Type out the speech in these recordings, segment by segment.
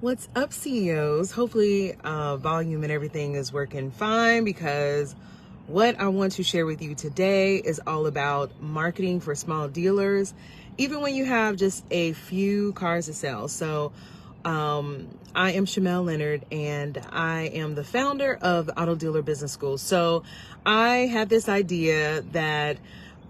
What's up, CEOs? Hopefully volume and everything is working fine, because what I want to share with you today is all about marketing for small dealers, even when you have just a few cars to sell. So I am Shamel Leonard, and I am the founder of the Auto Dealer Business School. So I had this idea that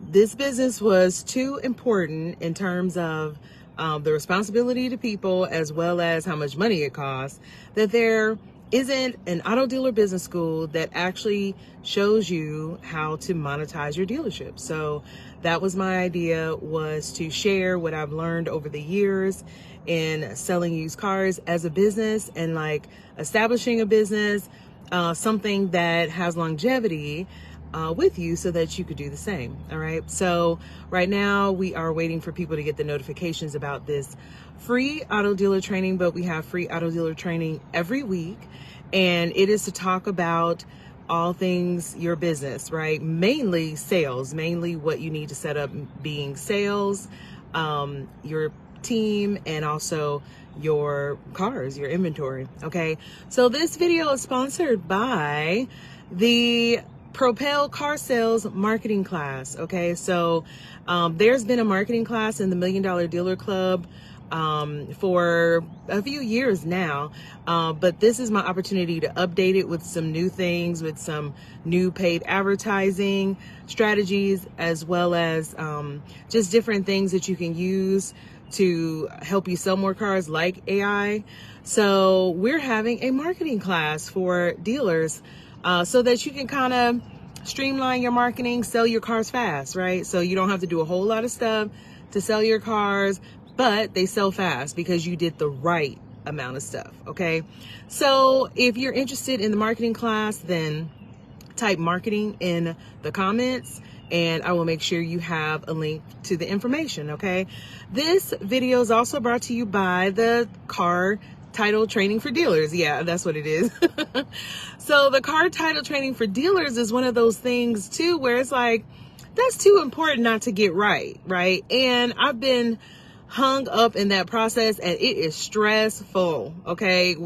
this business was too important in terms of the responsibility to people, as well as how much money it costs, that there isn't an auto dealer business school that actually shows you how to monetize your dealership. So that was my idea, was to share what I've learned over the years in selling used cars as a business, and like establishing a business, something that has longevity with you, so that you could do the same. All right. So right now we are waiting for people to get the notifications about this free auto dealer training, but we have free auto dealer training every week. And it is to talk about all things your business, right? Mainly sales, mainly what you need to set up being sales, your team, and also your cars, your inventory. Okay. So this video is sponsored by the Propel Car Sales Marketing Class. Okay, so there's been a marketing class in the $1 Million Dealer Club for a few years now, but this is my opportunity to update it with some new things, with some new paid advertising strategies, as well as just different things that you can use to help you sell more cars, like AI. So we're having a marketing class for dealers, so that you can kind of streamline your marketing, sell your cars fast, right? So you don't have to do a whole lot of stuff to sell your cars, but they sell fast because you did the right amount of stuff. Okay. So if you're interested in the marketing class, then type marketing in the comments, and I will make sure you have a link to the information. Okay. This video is also brought to you by the Car Title Training for Dealers. Yeah, that's what it is. So the Car Title Training for Dealers is one of those things too, where it's like, that's too important not to get right, right? And I've been hung up in that process, and it is stressful, okay,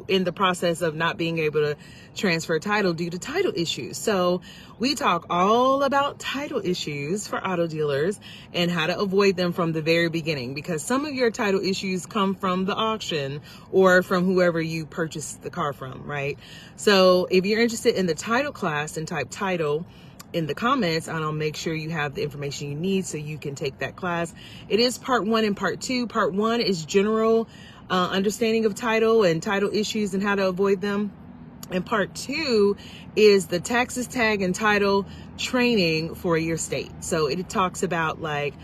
in the process of not being able to transfer title due to title issues. So we talk all about title issues for auto dealers and how to avoid them from the very beginning, because some of your title issues come from the auction or from whoever you purchased the car from, right? So if you're interested in the title class, then type title in the comments, and I'll make sure you have the information you need so you can take that class. It is part 1 and part 2. Part 1 is general understanding of title and title issues and how to avoid them. And part 2 is the taxes, tag, and title training for your state. So it talks about, like,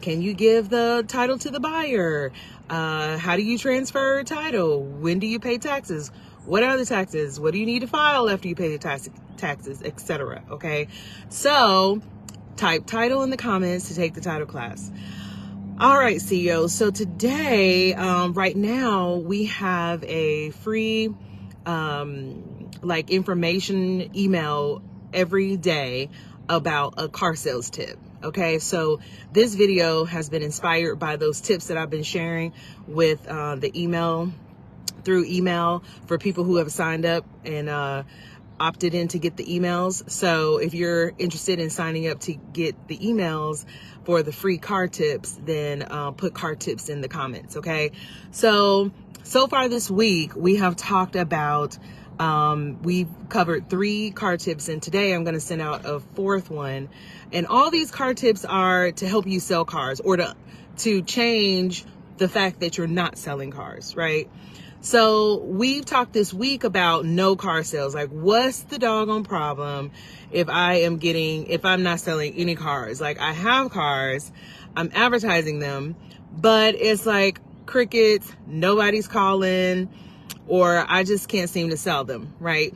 can you give the title to the buyer? How do you transfer title? When do you pay taxes? What are the taxes? What do you need to file after you pay the taxes, etc. Okay, so type title in the comments to take the title class. All right, CEOs. So today, right now, we have a free information email every day about a car sales tip. Okay, so this video has been inspired by those tips that I've been sharing with the email, through email, for people who have signed up and opted in to get the emails. So if you're interested in signing up to get the emails for the free car tips, then put car tips in the comments. Okay, so far this week we have talked about, we've covered 3 car tips, and today I'm going to send out a 4th one. And all these car tips are to help you sell cars, or to change the fact that you're not selling cars, right? So we've talked this week about no car sales. Like, what's the doggone problem if I'm not selling any cars? Like, I have cars, I'm advertising them, but it's like crickets, nobody's calling, or I just can't seem to sell them, right?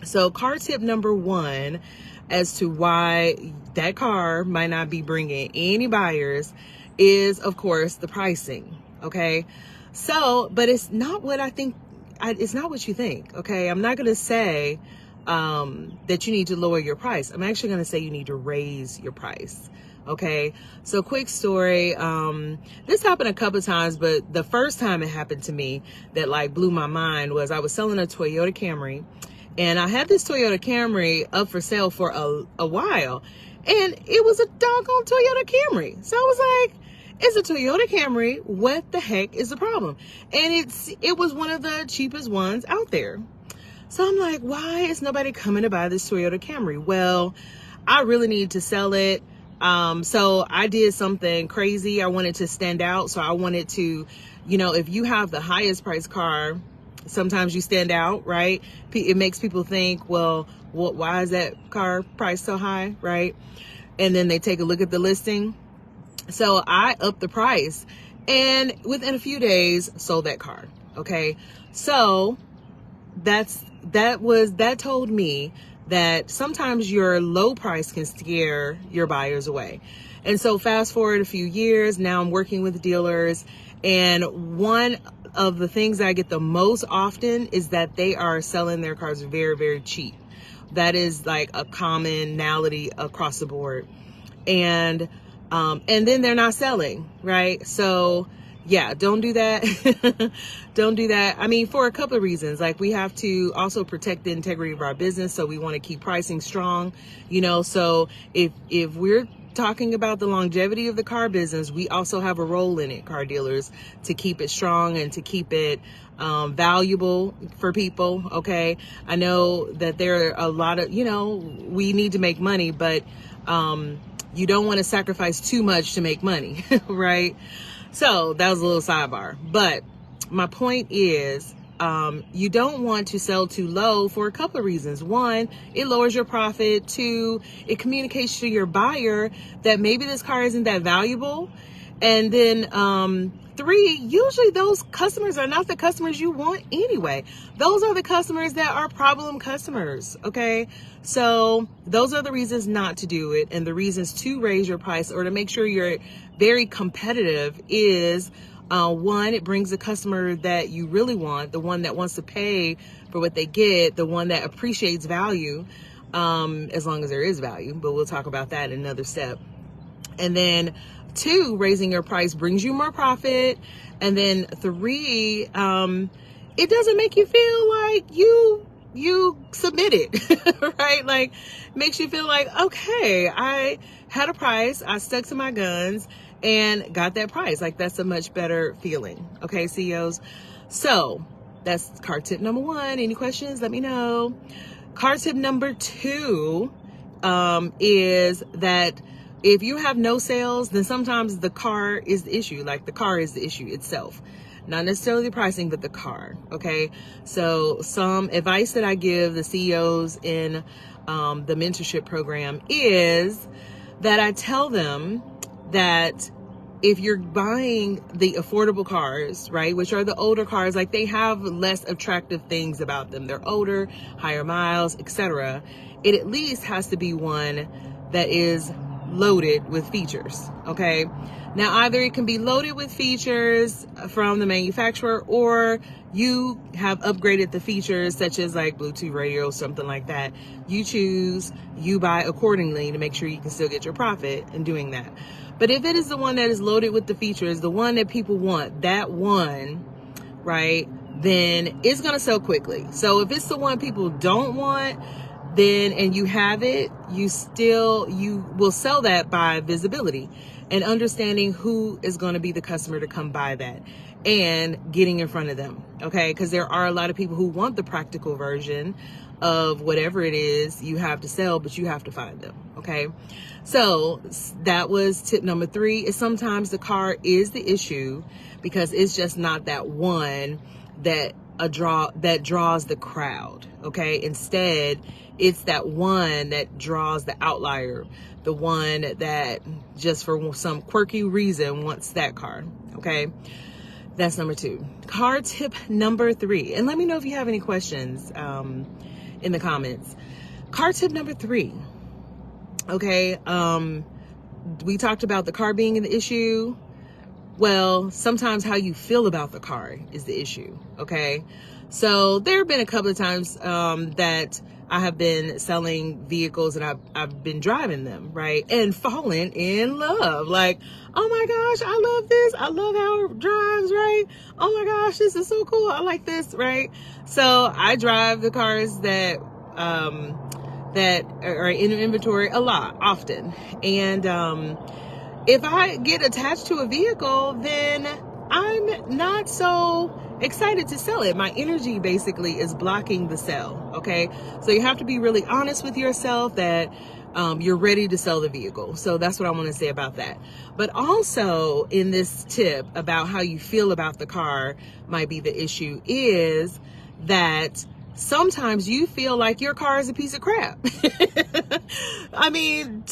So car tip number 1 as to why that car might not be bringing any buyers is, of course, the pricing. Okay. So, but it's not what it's not what you think. Okay. I'm not going to say, that you need to lower your price. I'm actually going to say you need to raise your price. Okay, so quick story. This happened a couple of times, but the first time it happened to me that like blew my mind was I was selling a Toyota Camry, and I had this Toyota Camry up for sale for a while, and it was a doggone Toyota Camry. So I was like, it's a Toyota Camry. What the heck is the problem? And it was one of the cheapest ones out there. So I'm like, why is nobody coming to buy this Toyota Camry? Well, I really need to sell it. So I did something crazy. I wanted to stand out. So I wanted to, if you have the highest price car, sometimes you stand out, right? It makes people think, well, why is that car price so high, right? And then they take a look at the listing. So I upped the price, and within a few days sold that car. Okay. So that told me that sometimes your low price can scare your buyers away. And so fast forward a few years, now I'm working with dealers, and one of the things I get the most often is that they are selling their cars very, very cheap. That is like a commonality across the board. And then they're not selling, right? So yeah, don't do that. Don't do that. I mean, for a couple of reasons. Like, we have to also protect the integrity of our business. So we want to keep pricing strong, so if we're talking about the longevity of the car business, we also have a role in it, car dealers, to keep it strong and to keep it valuable for people. Okay. I know that there are a lot of, we need to make money, but you don't want to sacrifice too much to make money, right? So that was a little sidebar, but my point is, you don't want to sell too low for a couple of reasons. One, it lowers your profit. Two, it communicates to your buyer that maybe this car isn't that valuable. And then, three, usually those customers are not the customers you want anyway. Those are the customers that are problem customers. Okay. So those are the reasons not to do it. And the reasons to raise your price or to make sure you're very competitive is, one, it brings the customer that you really want, the one that wants to pay for what they get, the one that appreciates value, as long as there is value, but we'll talk about that in another step. And then two, raising your price brings you more profit. And then three, it doesn't make you feel like you submitted, right? Like, makes you feel like, okay, I had a price, I stuck to my guns and got that price. Like, that's a much better feeling. Okay, CEOs. So that's car tip number one. Any questions? Let me know. Car tip number two, is that if you have no sales, then sometimes the car is the issue. Like, the car is the issue itself. Not necessarily the pricing, but the car. Okay. So some advice that I give the CEOs in the mentorship program is that I tell them that if you're buying the affordable cars, right, which are the older cars, like, they have less attractive things about them. They're older, higher miles, etc. It at least has to be one that is loaded with features. Okay. Now, either it can be loaded with features from the manufacturer, or you have upgraded the features such as like Bluetooth radio, something like that. You choose, you buy accordingly to make sure you can still get your profit in doing that. But if it is the one that is loaded with the features, the one that people want, that one, right, then it's going to sell quickly. So if it's the one people don't want, then, and you have it, you will sell that by visibility and understanding who is going to be the customer to come buy that and getting in front of them. Okay. Because there are a lot of people who want the practical version of whatever it is you have to sell, but you have to find them. Okay. So that was tip number three, is sometimes the car is the issue because it's just not that one that draws the crowd. Okay. Instead, it's that one that draws the outlier, the one that just for some quirky reason wants that car. Okay. That's number two. Car tip number three. And let me know if you have any questions in the comments. Car tip number three. Okay. We talked about the car being an issue. Well, sometimes how you feel about the car is the issue. Okay. So there have been a couple of times that I have been selling vehicles and I've been driving them, right? And fallen in love. Like, oh my gosh, I love this. I love how it drives, right? Oh my gosh, this is so cool. I like this, right? So I drive the cars that are in inventory a lot, often. And if I get attached to a vehicle, then I'm not so excited to sell it. My energy basically is blocking the sale. Okay. So you have to be really honest with yourself that you're ready to sell the vehicle. So that's what I want to say about that. But also in this tip about how you feel about the car might be the issue is that sometimes you feel like your car is a piece of crap. I mean,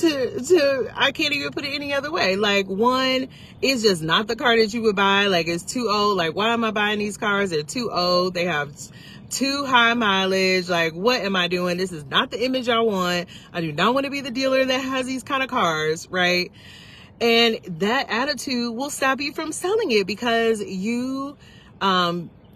I can't even put it any other way. Like, one, it's just not the car that you would buy. Like, it's too old. Like, why am I buying these cars? They're too old. They have too high mileage. Like, what am I doing? This is not the image I want. I do not want to be the dealer that has these kind of cars, right? And that attitude will stop you from selling it because you,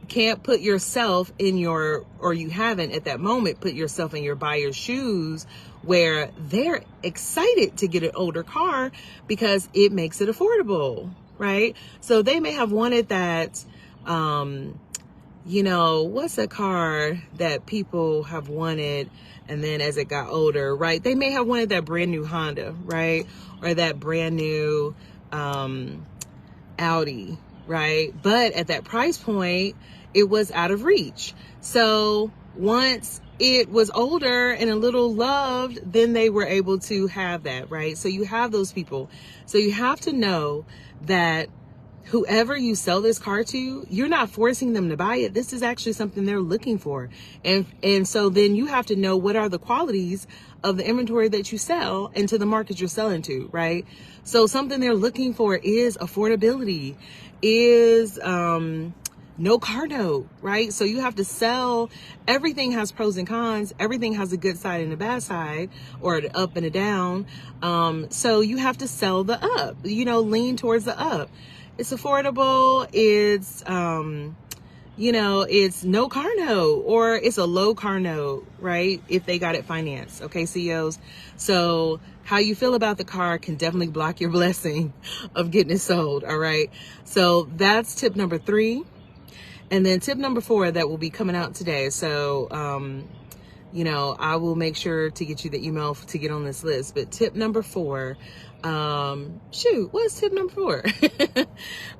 can't put yourself in you haven't at that moment put yourself in your buyer's shoes where they're excited to get an older car because it makes it affordable, right? So they may have wanted that, what's a car that people have wanted and then as it got older, right? They may have wanted that brand new Honda, right? Or that brand new Audi, right? But at that price point, it was out of reach. So once it was older and a little loved, then they were able to have that, right? So you have those people. So you have to know that whoever you sell this car to, you're not forcing them to buy it. This is actually something they're looking for. And so then you have to know what are the qualities of the inventory that you sell and to the market you're selling to, right? So something they're looking for is affordability, is no car note, right? So you have to sell. Everything has pros and cons. Everything has a good side and a bad side, or an up and a down. So you have to sell the up, lean towards the up. It's affordable. It's, it's no car note, or it's a low car note, right? If they got it financed. Okay, CEOs. So how you feel about the car can definitely block your blessing of getting it sold. All right. So that's tip number 3. And then tip number 4 that will be coming out today. So, I will make sure to get you the email to get on this list. But tip number 4, what's tip number 4?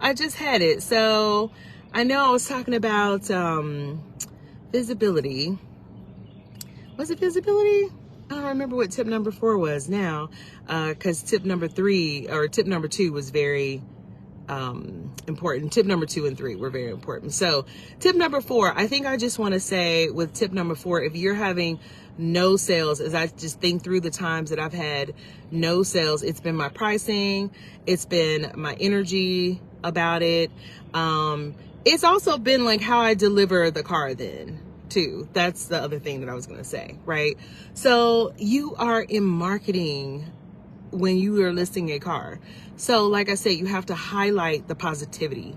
I just had it. So I know I was talking about visibility. Was it visibility? I don't remember what tip number 4 was now, because tip number 2 was very important. Tip number 2 and 3 were very important. So tip number 4, I think I just want to say with tip number 4, if you're having no sales, as I just think through the times that I've had no sales, it's been my pricing, it's been my energy about it. It's also been like how I deliver the car then too. That's the other thing that I was going to say, right? So you are in marketing when you are listing a car. So like I said, you have to highlight the positivity.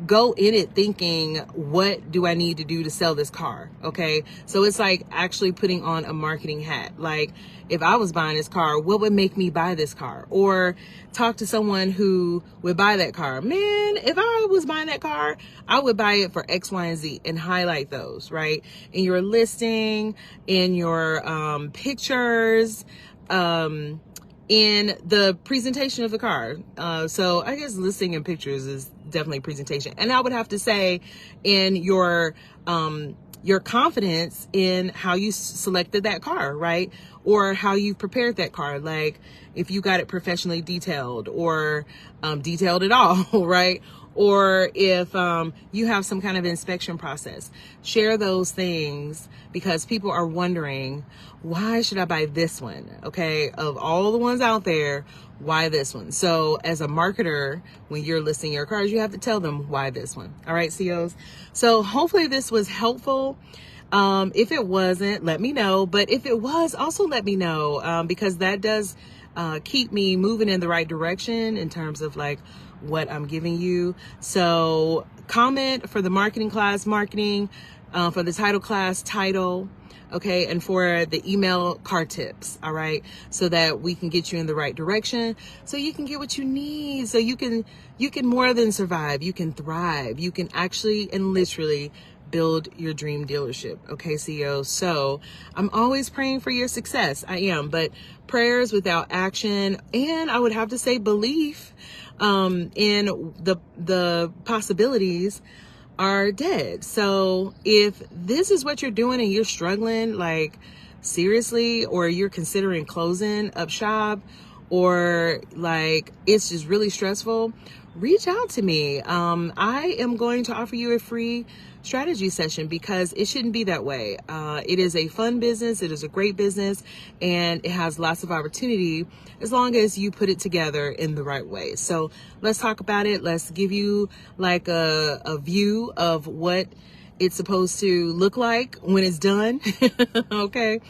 Go in it thinking, what do I need to do to sell this car? Okay. So it's like actually putting on a marketing hat. Like, if I was buying this car, what would make me buy this car? Or talk to someone who would buy that car. Man, if I was buying that car, I would buy it for X, Y, and Z, and highlight those, right? In your listing, in your pictures, in the presentation of the car. So I guess listing and pictures is definitely presentation. And I would have to say in your confidence in how you selected that car, right? Or how you prepared that car. Like if you got it professionally detailed or detailed at all, right? Or if you have some kind of inspection process. Share those things because people are wondering, why should I buy this one? Okay, of all the ones out there, why this one? So as a marketer, when you're listing your cars, you have to tell them why this one. All right, CEOs. So hopefully this was helpful. If it wasn't, let me know. But if it was, also let me know because that does keep me moving in the right direction in terms of like what I'm giving you. So comment for the marketing class, marketing, for the title class, title. Okay, and for the email card tips, all right, so that we can get you in the right direction, so you can get what you need, so you can more than survive, you can thrive, you can actually and literally build your dream dealership. Okay, CEO. So I'm always praying for your success. I am, but prayers without action, and I would have to say belief in the possibilities, are dead. So if this is what you're doing and you're struggling, like seriously, or you're considering closing up shop, or like it's just really stressful, reach out to me. I am going to offer you a free strategy session, because it shouldn't be that way. It is a fun business. It is a great business, and it has lots of opportunity as long as you put it together in the right way. So let's talk about it. Let's give you like a view of what it's supposed to look like when it's done. Okay.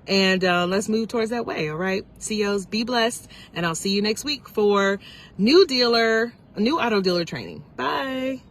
And let's move towards that way. All right. CEOs, be blessed. And I'll see you next week for new auto dealer training. Bye.